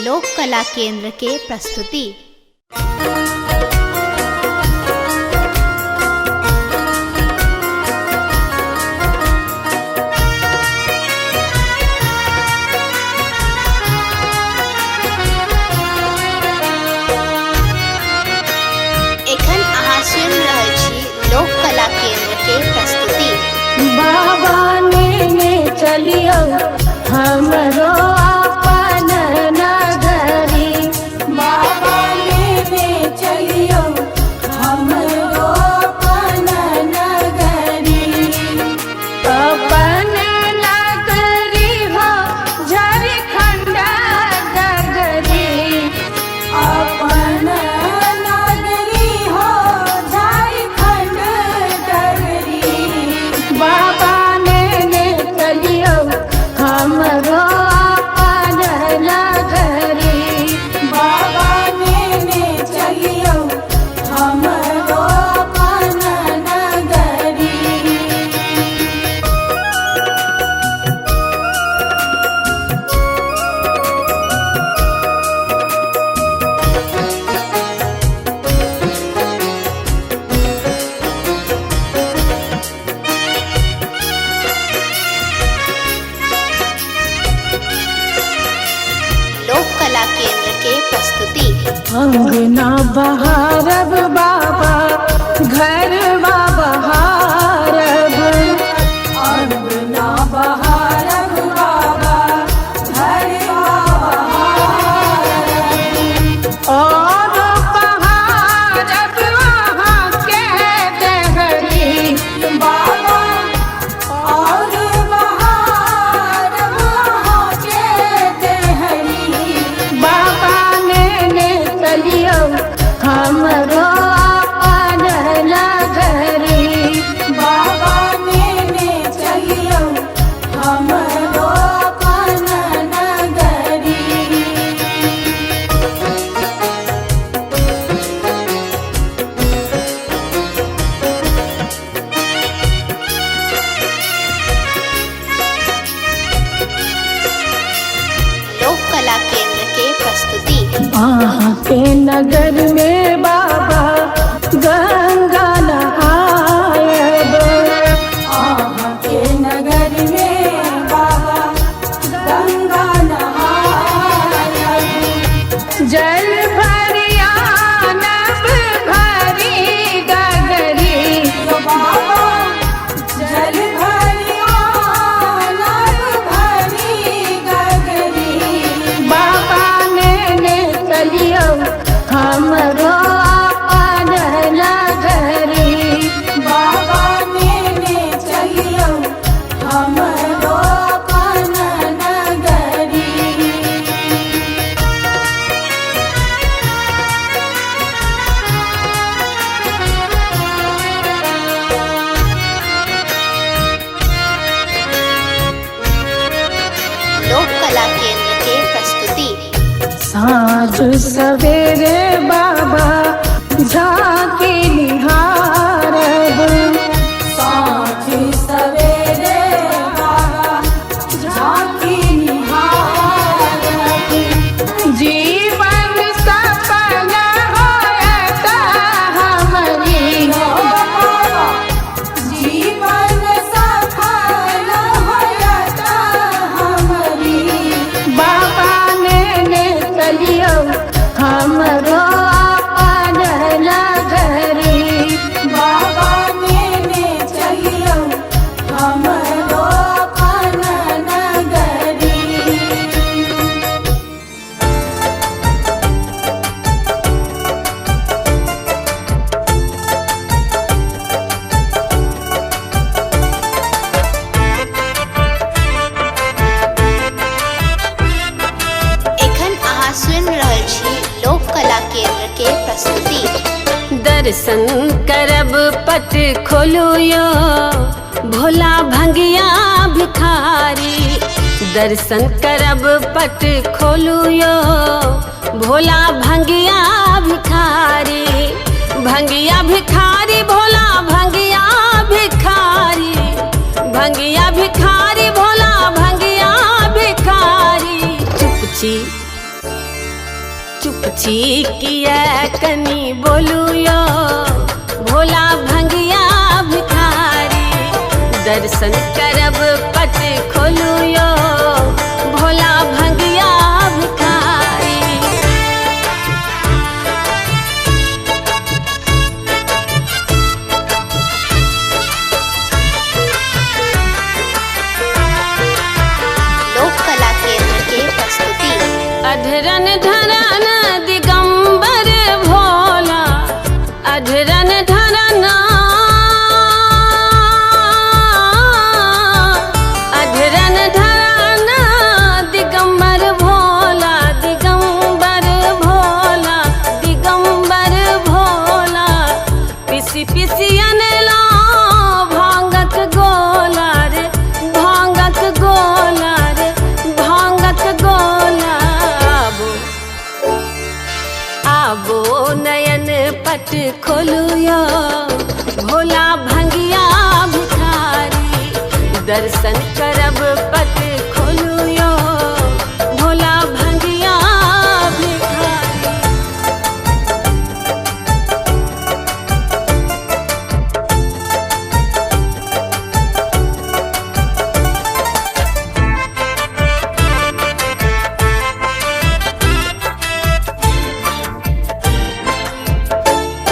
लोक कला केंद्र के प्रस्तुति। एखन अहाँ सुनि रहल छी लोक कला केंद्र के प्रस्तुति। बाबा ने चलियो हमरो अपन नगरी, बाबा ने चलियो हमरो अपन नगरी, अपन नगरी हो झारखंड नगरी, अपन नगरी हो झारखंड नगरी। बाबा ने चलियो हमरो अपन नगरी, बाबा ने चलियो हमरो अपन नगरी। लोक कला केंद्र के प्रस्तुति। अंगना बहारब बाबा घरवा बहारब, अंगना बहारब बाबा घरवा बहारब, और बहारब वहाँ के देहरी बाबा, और बहारब वहाँ के देहरी। बाबा ने चलियो हमरो अपन नगरी, बाबा ने चलियो हमरो अपन नगरी। लोक कला केंद्र के प्रस्तुति। वहाँ के नगर में बाबा गंगा नहायब, वहाँ के नगर में बाबा गंगा नहायब, जल भरिया नब भरी गगरी बाबा, जल भरिया नब भरी गगरी। बाबा ने चलियो हमरो अपन नगरी, बाबा ने चलियो हमरो अपन नगरी। लोक कला केंद्र के प्रस्तुति। साँझ सवेरे बाबा झांकी निहारब, साँझ सवेरे बाबा झांकी निहारब, जीवन सफल होयत हमरी बाबा, जीवन सफल होयत हमरी। बाबा ने चलियो हमरो अपन नगरी, बाबा ने चलियो हमरो अपन नगरी। एखन अहाँ सुनि रहल छी लोक कला केंद्र के प्रस्तुति। दर्शन करब पट खोलू यो भोला भंगिया भिखारी, दर्शन करब पट खोलू यो भोला भंगिया भिखारी, भंगिया भिखारी भोला भंगिया भिखारी, भंगिया भिखारी भोला भंगिया भिखारी। चुपची चुपची किया कनी बोलू यो भोला भंगिया भिखारी दर्शन करब पट खोलू यो भोला भंगिया भिखारी। लोक कला केंद्र के प्रस्तुति। अधरन धरन दिगंबर भोला अधरन धरन अधरन धरन दिगंबर भोला दिगंबर भोला दिगंबर भोला पिसी पिसी अनला भांगक गोला रे भांगक गोला रे भांगक गोला आबो नयन पट खोलू यो भोला भंगिया भिखारी दर्शन करब पट खोलू यो भोला भंगिया भिखारी।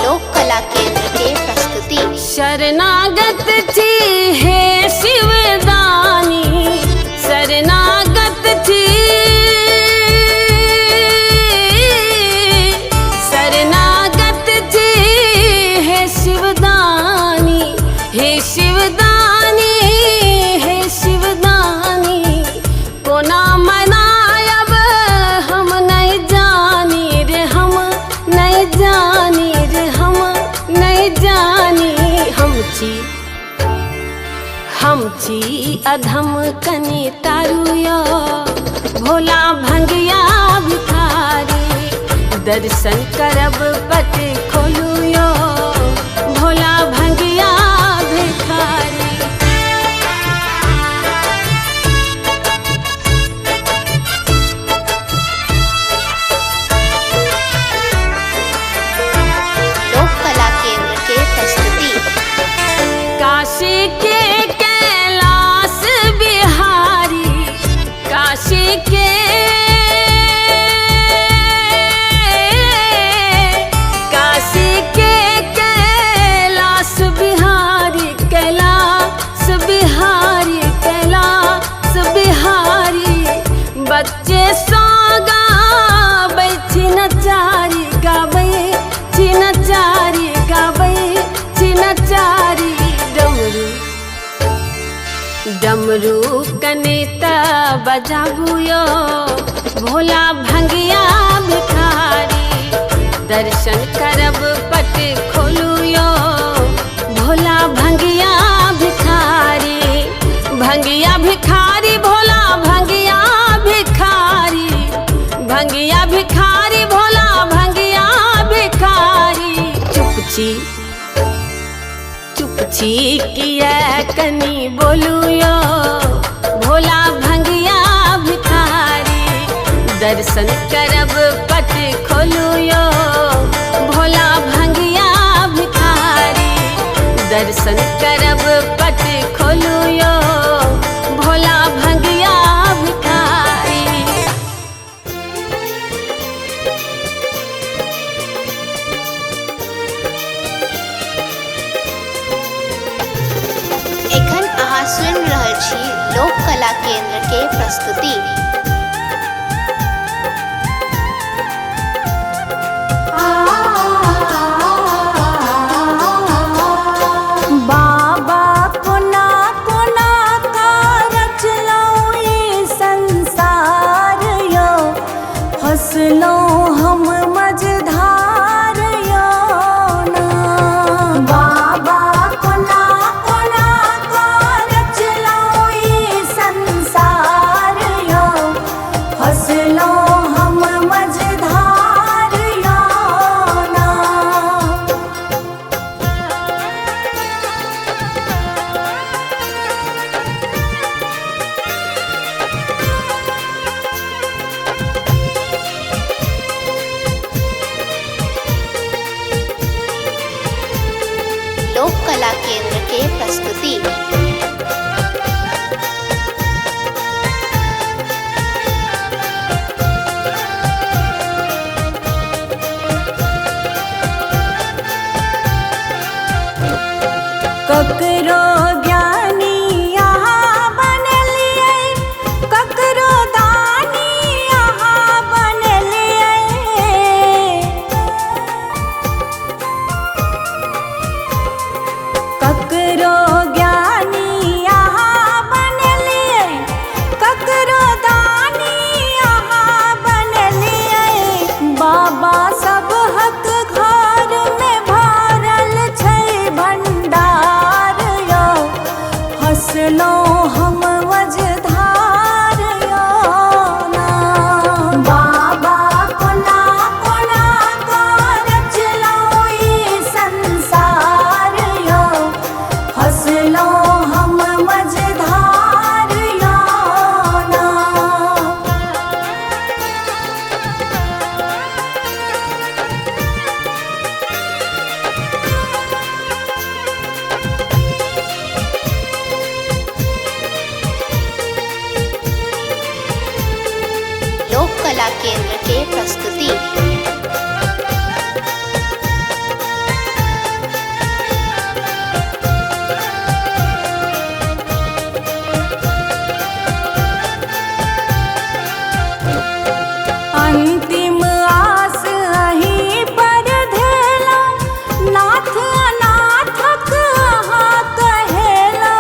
लोक कला केंद्र के प्रस्तुति। शरणागत थी हे शिवदानी शरणागत थी शरणागत थी हे शिवदानी हे शिवदानी हे शिवदानी कोना मनायब हम नहीं जानी रे हम नहीं जानी रे हम नहीं जानी हम छी अधम कनी तारू यो भोला भंगिया भिखारी दर्शन करब पट खोलू यो भोला भंगिया भिखारी। लोक कला केंद्र के प्रस्तुति। काशी के कैलाश बिहारी काशी के काशी के कैलाश बिहारी कैलाश बिहारी कैलाश बिहारी बच्चे सागा नचारी गाबै नचारी गाबै नचारी डमरू डमरू कनेता बजाबू यो भोला भंगिया भिखारी दर्शन करब पट खोलू यो भोला भंगिया भिखारी भंगिया भिखारी भोला भंगिया भिखारी भंगिया भिखारी भोला भंगिया भिखारी। चुपची चुपची किया कनी बोलू यो भोला भंगिया भिखारी दर्शन करब पट खोलू यो भोला भंगिया भिखारी दर्शन करब पट खोलू यो भोला भंगिया भिखारी। एखन अहाँ सुनि रहल छी लोक कला केंद्र के प्रस्तुति। बाबा कोना कोना का रचलो ई संसार यो हंसलो हम मझधार यो ना बाबा कोना कोना का रचलो ई संसार यो कला केंद्र के प्रस्तुति। अंतिम आस अहीं पर धेला, नाथ अनाथक अहाँ कहेला।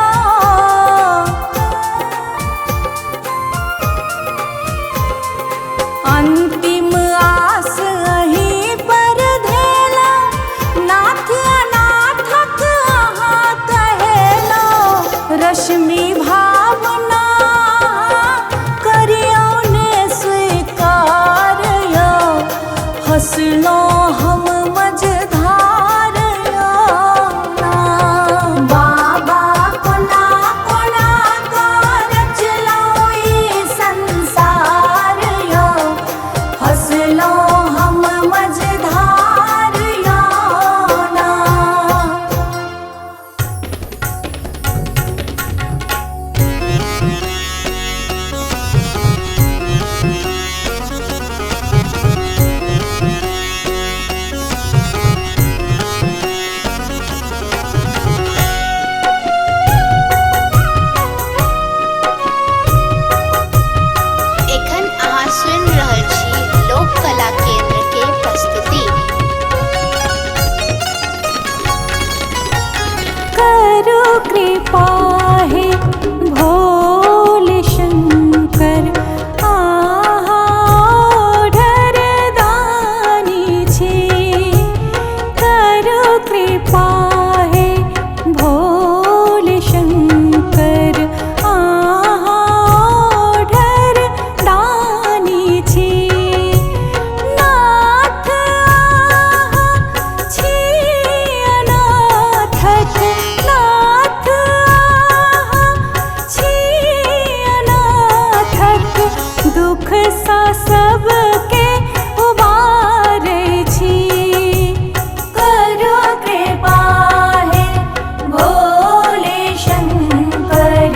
अंतिम आस अहीं पर धेला, नाथ अनाथक अहाँ कहेला। रश्मि भावना करियौने स्वीकार यो, हंसलो हम मझधार यो ना। बाबा कोना कोना का रचलो ई संसार यो, हंसलो हम मझधार यो ना। एखन अहाँ सुनि रहल छी लोक कला केंद्र के प्रस्तुति। करो कृपा हे भोले शंकर, आहा ओढ़र दानी छी। करो कृपा हे भोले शंकर, आहा ओढ़र दानी छी। नाथ आहा छी अनाथक, नाथ आहा छी अनाथक, दुख सा सबके उबारै छी। करो कृपा हे भोले शंकर,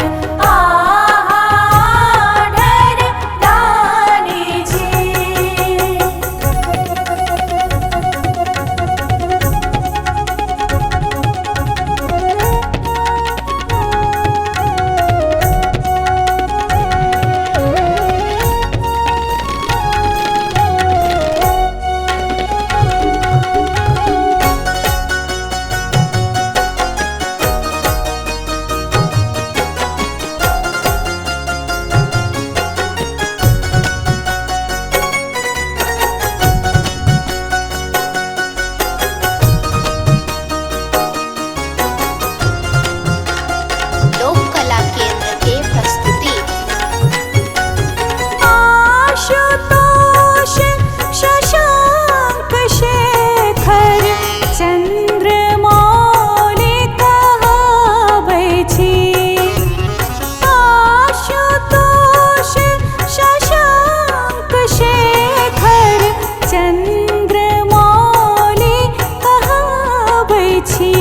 आहा ओढ़र दानी छी। लोक कला केंद्र के प्रस्तुति। आशुतोष शशांक शेखर, चंद्रमौली कहाबै छी। आशुतोष शशांक शेखर, चंद्रमौली कहाबै छी।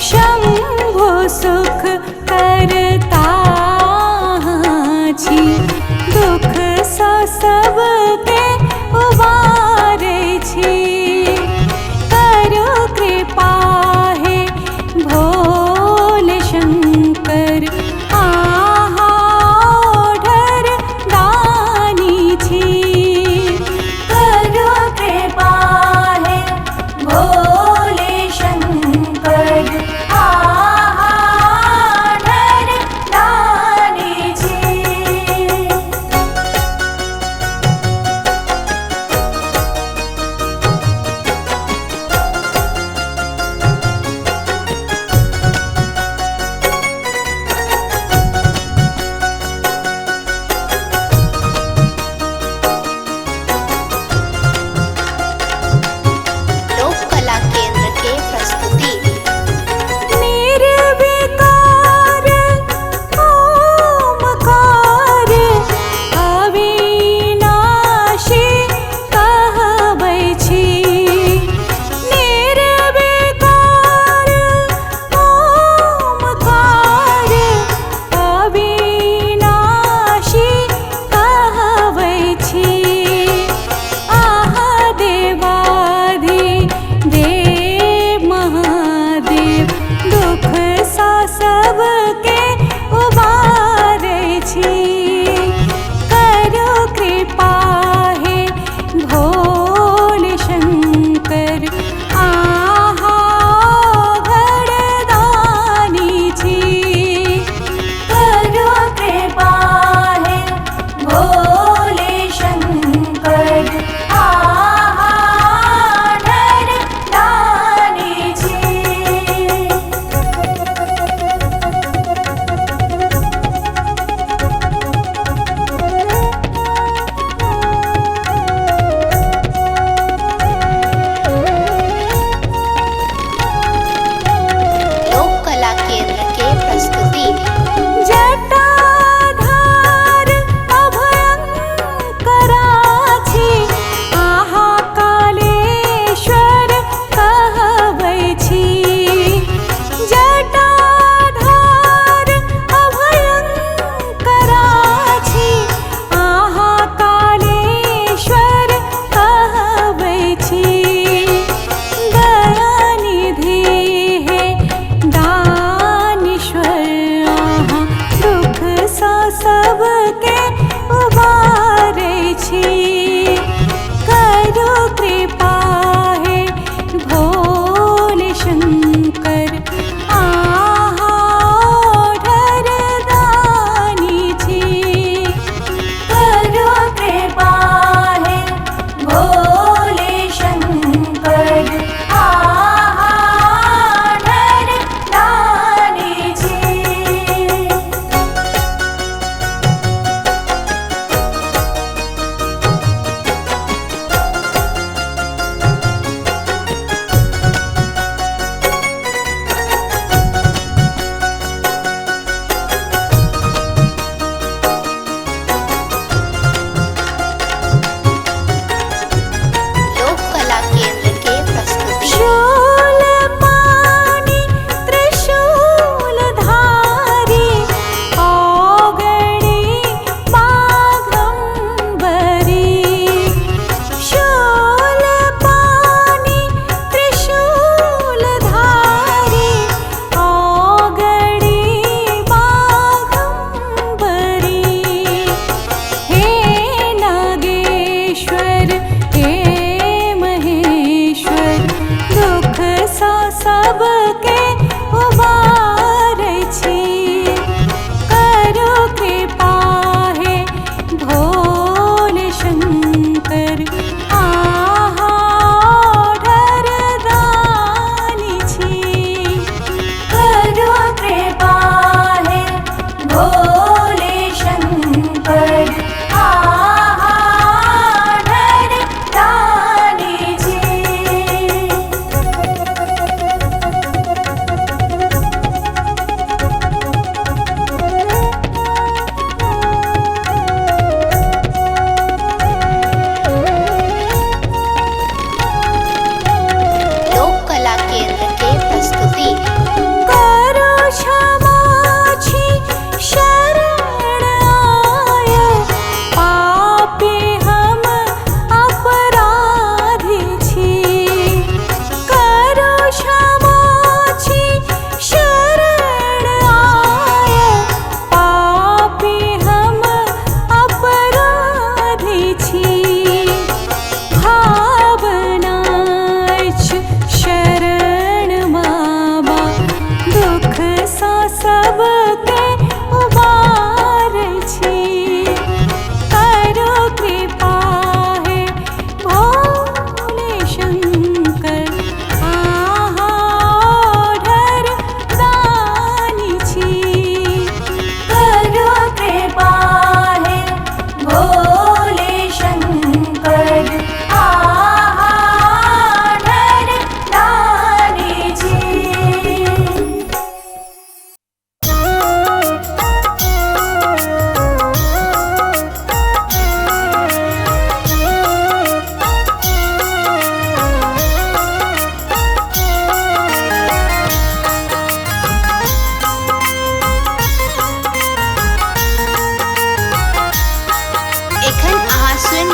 शंभु सुख करता छी, दुख सा सबके उबारै छी। करो कृपा हे भोले शंकर, आहा ओढ़र दानी छी। करो कृपा हे भोले शंकर, आहा ओढ़र दानी छी।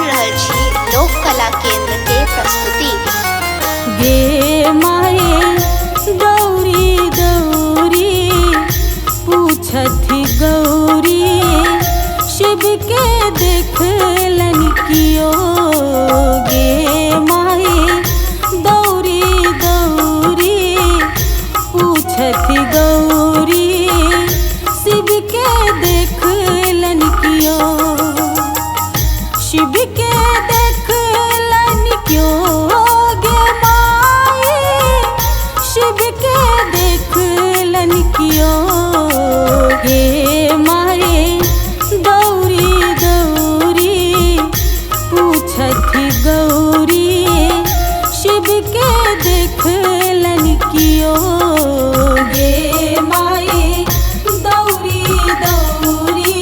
रहल छी लोक कला केंद्र के प्रस्तुति। गे माए गौरी गौरी पूछथि गौरी शिव के देखलन कियो। गे माए गौरी गौरी पूछथि गौरी शिव के देखलन कियो। शिव के देखलन क्यों गे माए शिव के देखलन क्यों। गे माए गौरी गौरी पूछथि गौरी शिव के देखलन क्यों। गे माए गौरी गौरी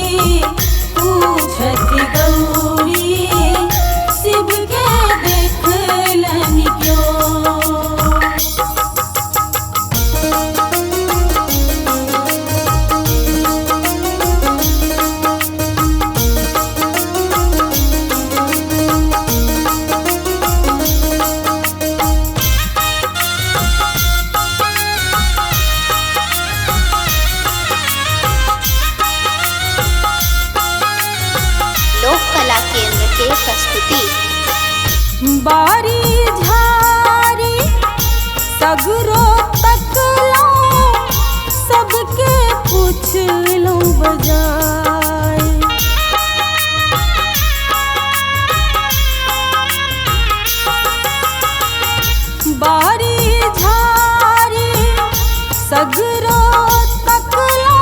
पूछथि गौरी शिव के देखलन क्यों। लोक कला केंद्र के प्रस्तुति। बारी झारी सगरो तकलो सबके पूछलो बजाय। बारी झारी सगरो तकलो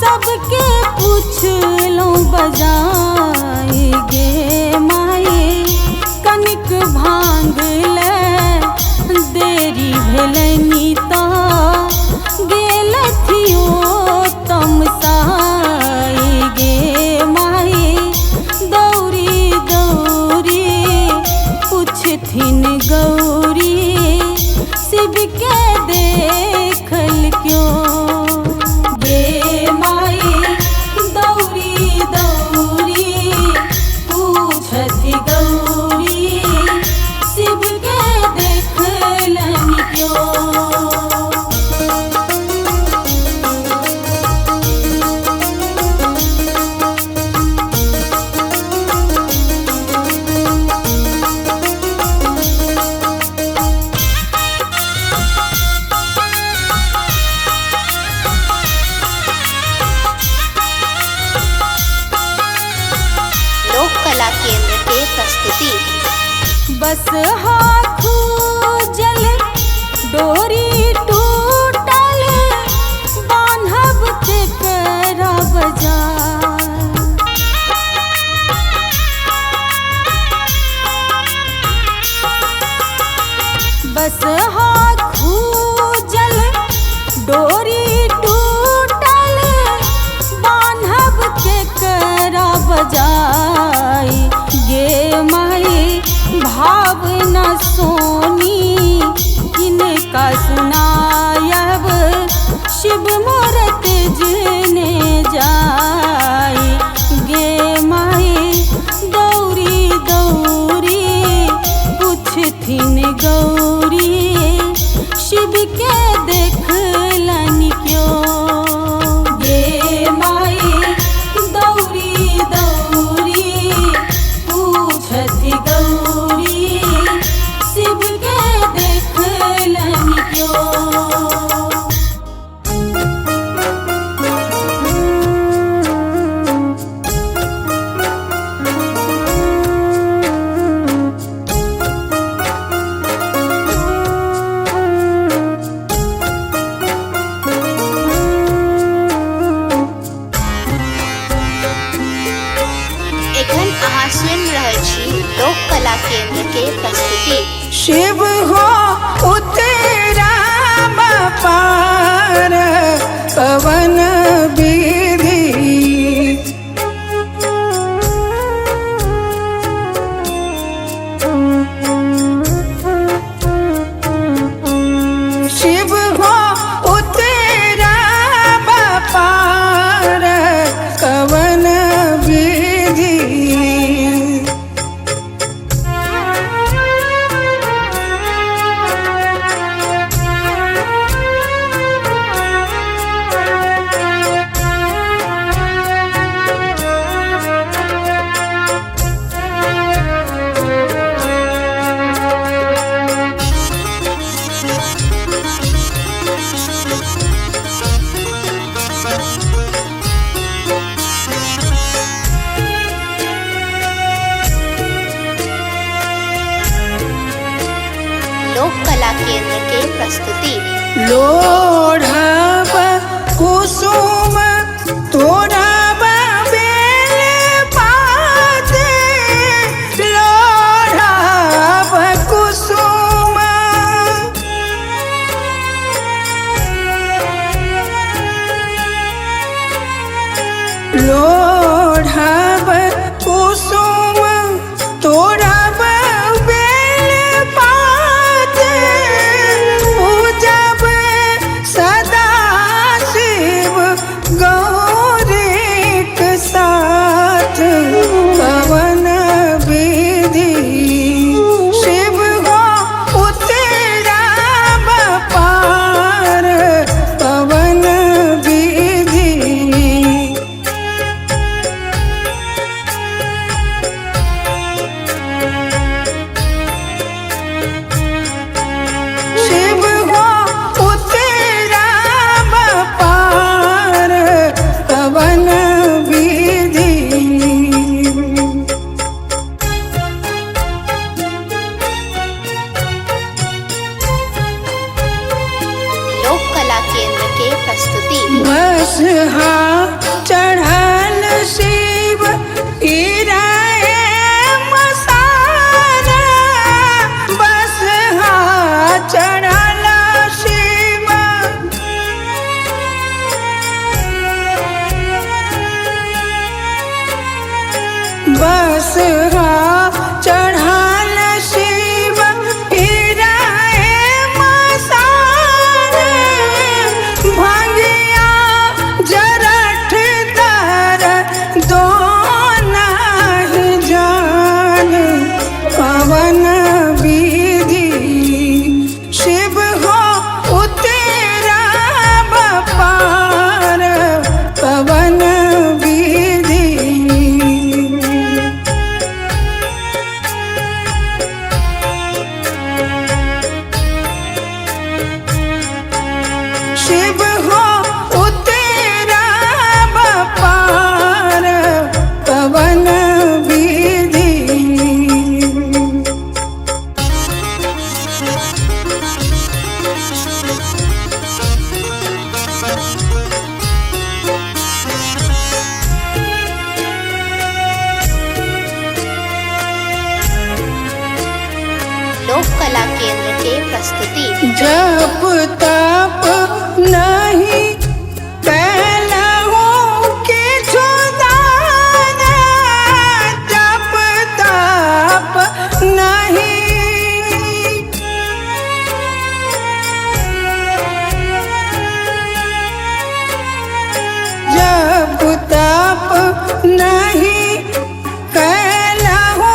सबके पूछलो बजाय। गे माए कनिक भांग ले देरी भेलनि तो गेलथियो तमसाय। गे माए गौरी गौरी पूछथिन गौरी शिव के देखल क्यों। गे माए गौरी गौरी पूछथि गौरी शिव के देखलन क्यों। लोक कला केंद्र के प्रस्तुति। बस हाथू जल डोरी टूटल बान्हब तेकरा बजार। बस हाथू जल डोरी टूटल बान्हब तेकरा बजाय। गे माए भावना सोनी किनका सुनायब शिव मूरत जने जाय। गे माए गौरी गौरी पूछथिन गौरी शिव के देखलन क्यों। गे माए गौरी गौरी पूछथि गौरी शिव के देखलन क्यों। एखन अहाँ सुनि रहल छी लोक कला केंद्र के प्रस्तुति। शिव हो उतरा पार पवन विधि। शिव हो उतरा पार पवन विधि। केंद्र के प्रस्तुति। लोढ़ब कुसुम तोड़ब बेल पात, लोढ़ब कुसुम लोढ़ब कुसुम तोड़ब बेल पात, पूजब सदा शिव गौरीक साथ, पवन विधि शिव हो उतरब पार, पवन विधि शिव हो उतरब पार, पवन विधि लोक कला केंद्र के प्रस्तुति। बस चढ़ल शिव गिराए मसारा, बस चढ़ल शिव बस चढ़ल शिव गिराए मसारा, भंगिया जरठ दर दोना ही जाने, पवन विधि शिव हो उतरब पार, पवन विधि शिव हो उतरब पार, पवन विधि लोक कला केंद्र के प्रस्तुति। जप तप नहीं कैलहु किछु दान, जप तप नहीं जप तप नहीं कैलहु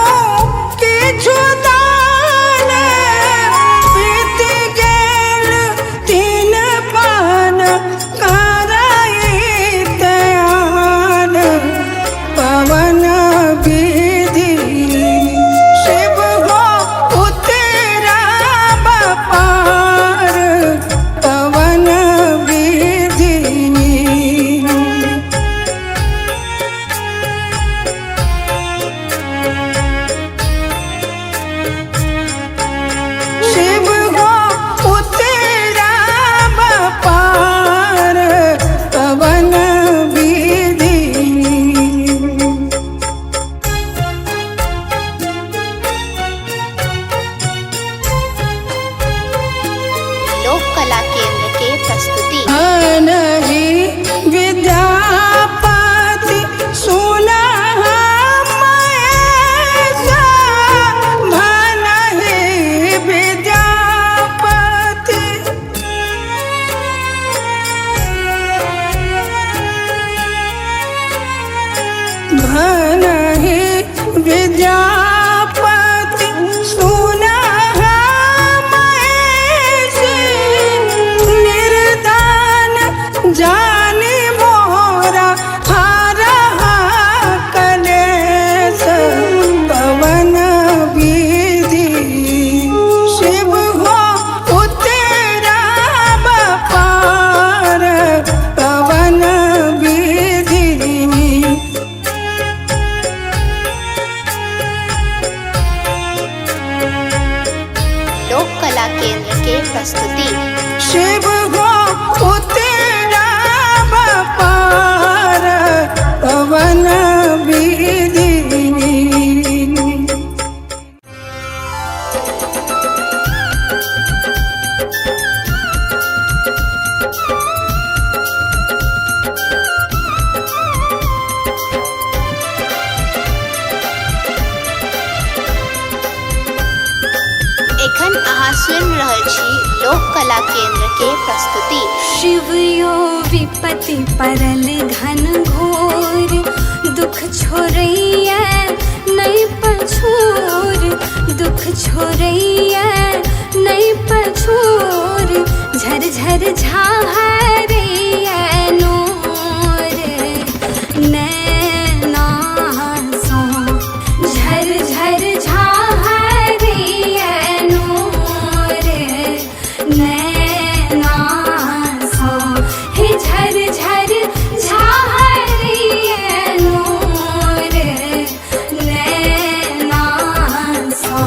किछु दान, बीत गेल 3 पान केंद्र के प्रस्तुति। शिव हो उतरा पार पवन विधि। एखन अहाँ सुनि रहल छी लोक कला केंद्र के प्रस्तुति। शिव यो विपत्ति परल घन घोर, दुख छोड़ैया नहीं पछोर, दुख छोड़ैया नहीं पछोर, झर झर झाहरैया नोर नैना सो, झर झर झाहरैया नोर नैना सो, हे झर झर झाहरैया नोर नैना सो।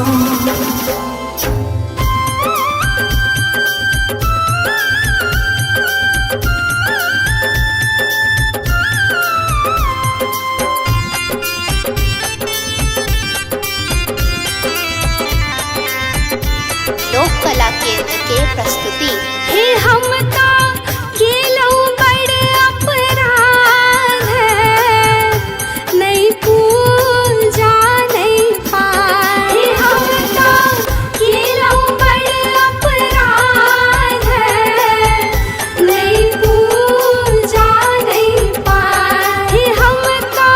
लोक कला केंद्र के प्रस्तुति। हे हम का केलऊ बड़ अपराध, नहीं पूजा नहीं पाए। हे हम का केलऊ बड़ अपराध, नहीं पूजा नहीं पाए। हे हम का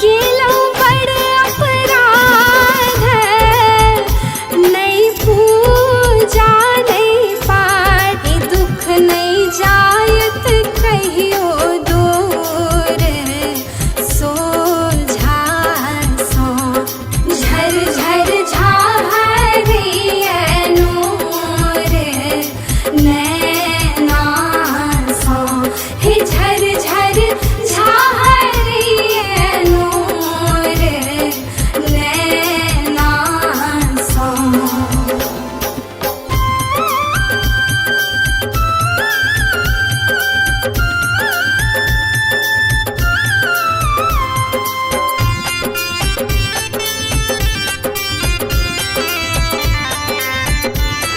केलऊ बड़ अपराध, नहीं पूजा नहीं पाए। दुख नहीं जायत कहियो दूर, सोझा सो, झर झर झाहरैया नोर नैना सो, हे झर झर झाहरैया नोर नैना सो।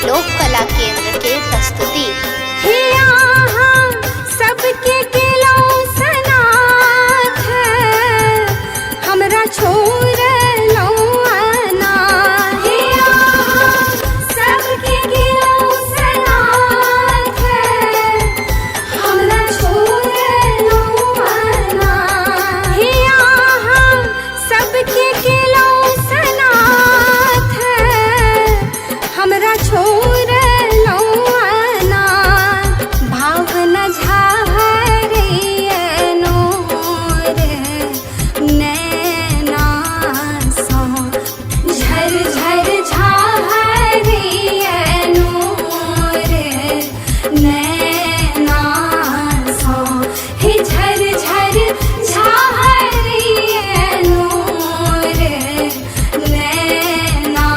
लोक कला केंद्र के प्रस्तुति। हे यहाँ सबके केलऊ सनाथ, हमरा छोड़लऊ अनाथ। हे यहाँ सबके केलऊ सनाथ, हमरा छोड़लऊ अनाथ। हे यहाँ सबके केलऊ सनाथ, हमरा छोड़लऊ अनाथ। भावना झाहरैया नोर नैना सो, झर झर झाहरैया नोर नैना सो, हे झर झर झाहरैया नोर नैना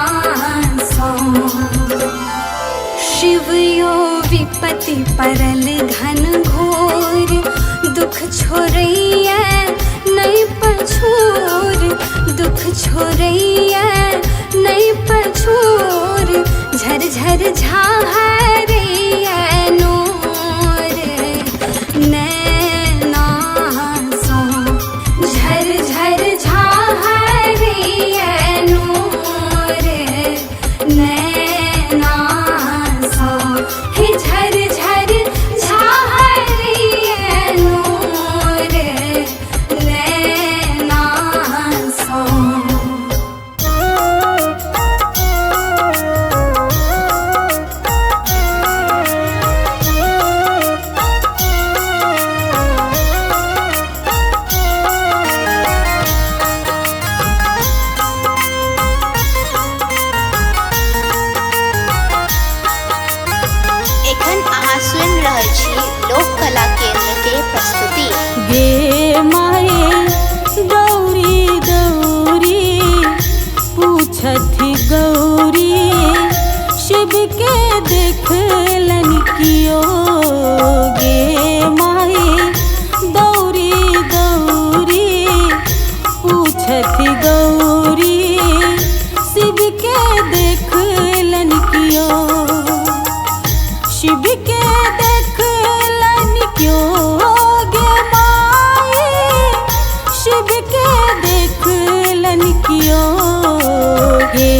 सो। शिव यो विपत्ति परल घन घोर, दुख छोड़ैया नहीं पछोर, दुख छोड़ैया नहीं पछोर, झर झर झाहरैया नोर नैना सो, झर झर झाहरैया नोर नैना सो, हे झर झर झाहरैया नोर नैना सो। एखन अहाँ सुनि रहल छी लोक कला केंद्र के प्रस्तुति। गे माए गौरी गौरी पूछथि गौरी, शिव के कियो गे माई दौरी दौरी पूछती गौरी शिव के देखलन कियो शिव के देखलन क्यों गे माई शिव के देखलन क्यों गे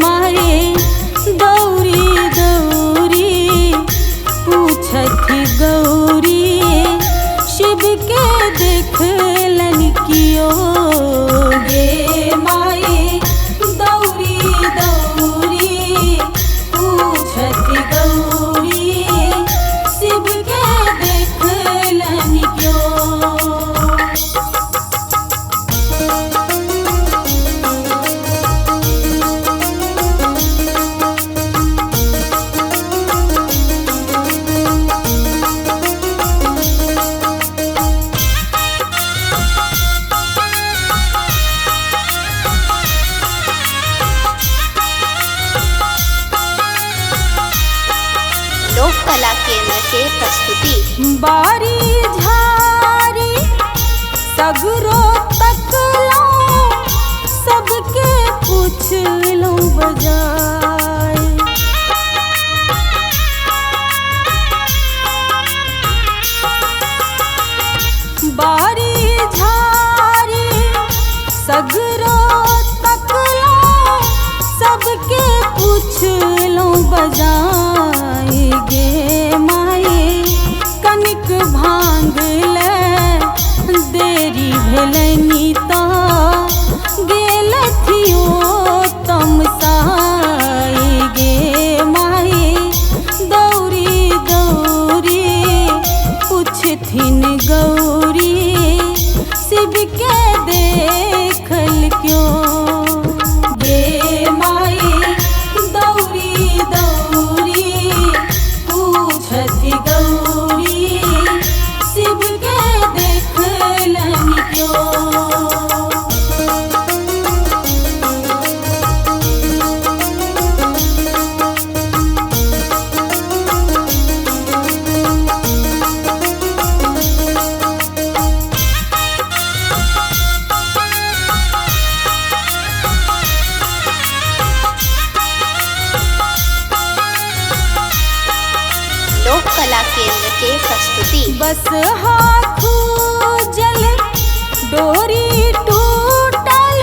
माई दौरी दौरी पूछती गौरी शिव के देखलन क्यों गे माई दौरी दौरी पूछती गौरी शिव के देखलन क्यों। लोक कला केंद्र के प्रस्तुति। बारी झारी सगरो तकलो सबके पूछलो बजाय बारी झारी सगरो तकलो सबके पूछलो बजाय गे माई कनिक भांग ले देरी भेलनी तो गेलथियो तमसाई गे माई दौरी दौरी पूछथिन गौरी शिव के देखल क्यों गे माई दौरी दौरी पूछती गौरी शिव के देखलन क्यों। लोक कला केंद्र के प्रस्तुति। बस हाथू जल डोरी टूटल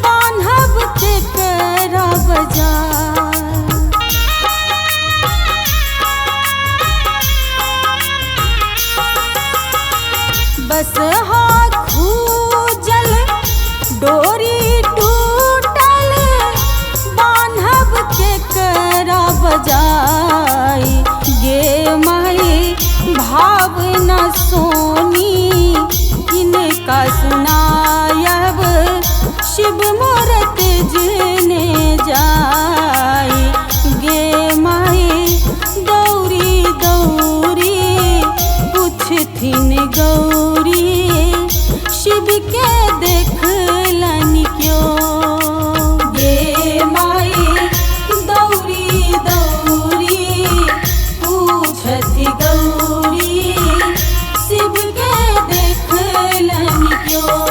बांधब तेकरा बजार बस हाथू जल डोरी टूटल बांधब तेकरा बजाय गे माई भावना सोनी किनका सुनायब शिव मूरत जने जाय गे माई दौरी दौरी पूछथिन गौरी शिव के देखलन क्यों गे माई दौरी दौरी पूछती गौरी शिव के देखलन क्यों।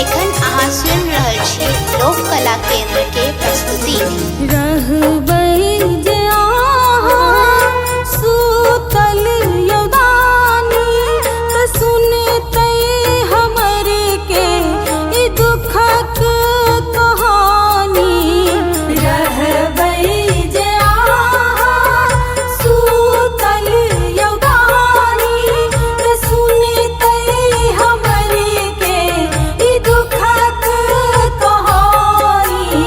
एखन अहाँ सुनि रहल छी लोक कला केंद्र के प्रस्तुति। रहबै जे अहाँ सूतल यौदानी त सुनतै हमर के ई दुखक कहानी रहबै जे अहाँ सूतल यौदानी त सुनतै हमर के ई दुखक कहानी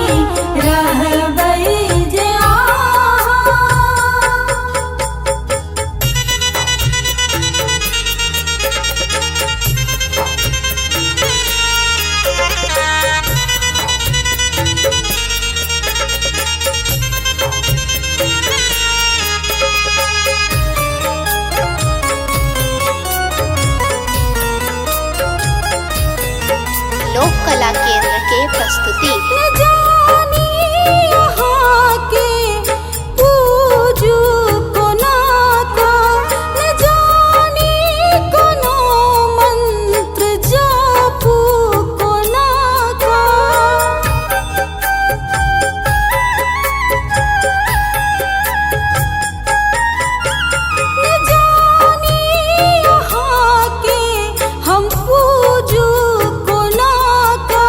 रहबै जे कला केंद्र के प्रस्तुति। न जानी यहाँ के पूजू कोना का, न जानी कोनो मंत्र जापू कोना का। न जानी यहाँ के हम पूजू कोना का,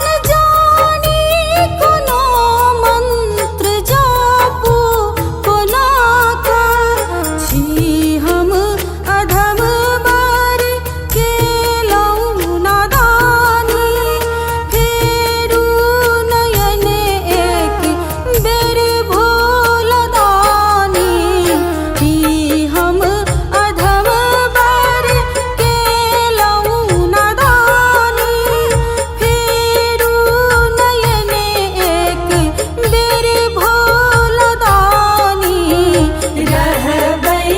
न जानी कोनो मंत्र जापू कोना का। छी हम अधम बर केलौं नादानी, फेरू नयन एक बेर भोलदानी। ही हम अधम बर केलौं नादानी, फेरू नयन एक बेर भोलदानी। रहबै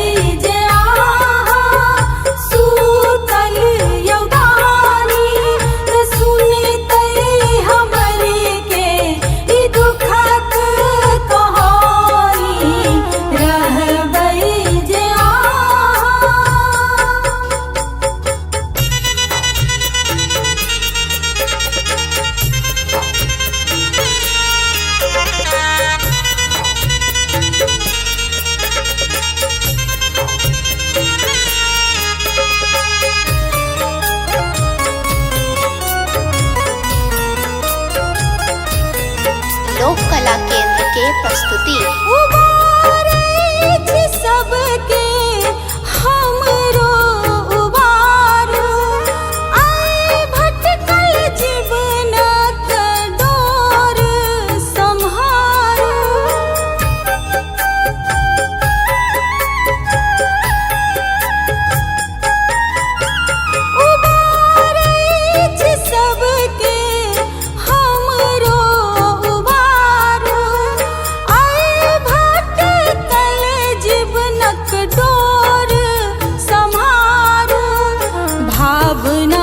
जे आहाँ सूतल यौदानी, त सुनतै हमरे के ई दुखक कहानी। रहबै जे आहाँ। लोक कला केंद्र के प्रस्तुति। उबारै छी सबके हमरो उबारू, आइ भटकल जीवनक डोर सम्हारू। उबारै छी सबके हमरो उबारू, आइ भटकल जीवनक डोर सम्हारू। भावना